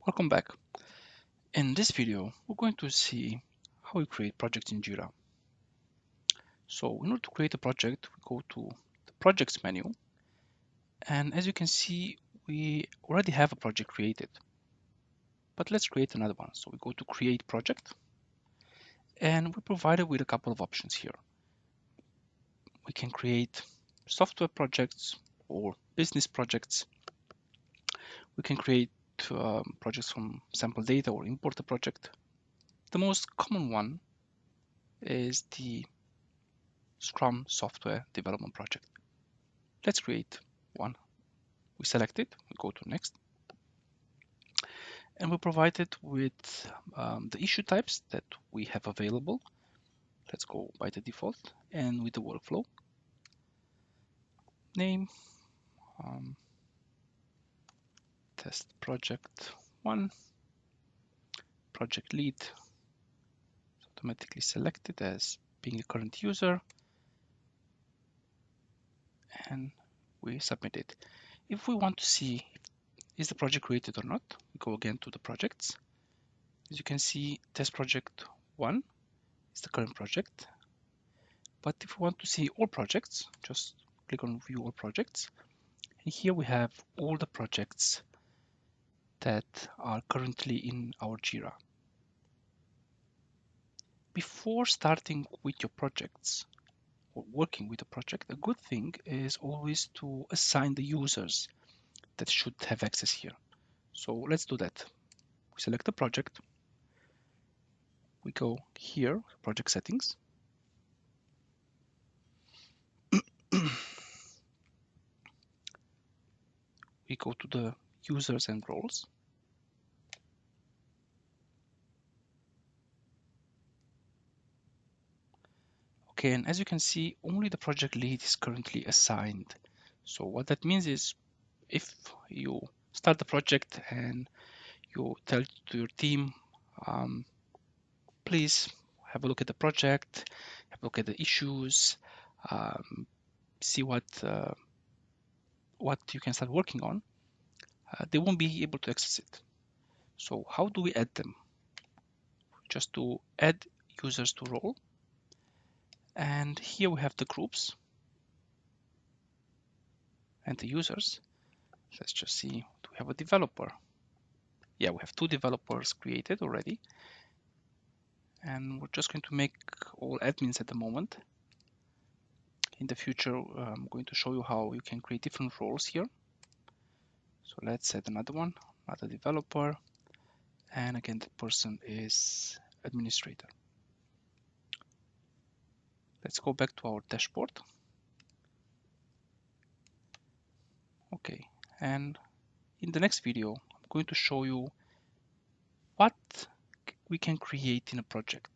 Welcome back. In this video, we're going to see how we create projects in JIRA. So in order to create a project, we go to the projects menu. And as you can see, we already have a project created. But let's create another one. So we go to create project. And we're provided with a couple of options here. We can create software projects or business projects. We can create projects from sample data or import a project. The most common one is the Scrum software development project. Let's create one. We select it, we go to next, and we're provided with the issue types that we have available. Let's go by the default and with the workflow. Name, test project 1, project lead, automatically selected as being a current user, and we submit it. If we want to see is the project created or not, we go again to the projects. As you can see, test project 1 is the current project. But if we want to see all projects, just click on view all projects. And here we have all the projects that are currently in our JIRA. Before starting with your projects or working with a project, a good thing is always to assign the users that should have access here. So let's do that. We select the project. We go here, project settings. We go to the users and roles. Okay, and as you can see, only the project lead is currently assigned. So what that means is if you start the project and you tell to your team, please have a look at the project, have a look at the issues, see what you can start working on, they won't be able to access it. So how do we add them? Just to add users to role. And here we have the groups and the users. Let's just see, do we have a developer? Yeah, we have 2 developers created already. And we're just going to make all admins at the moment. In the future, I'm going to show you how you can create different roles here. So let's add another one, another developer. And again, the person is administrator. Let's go back to our dashboard. Okay, and in the next video, I'm going to show you what we can create in a project.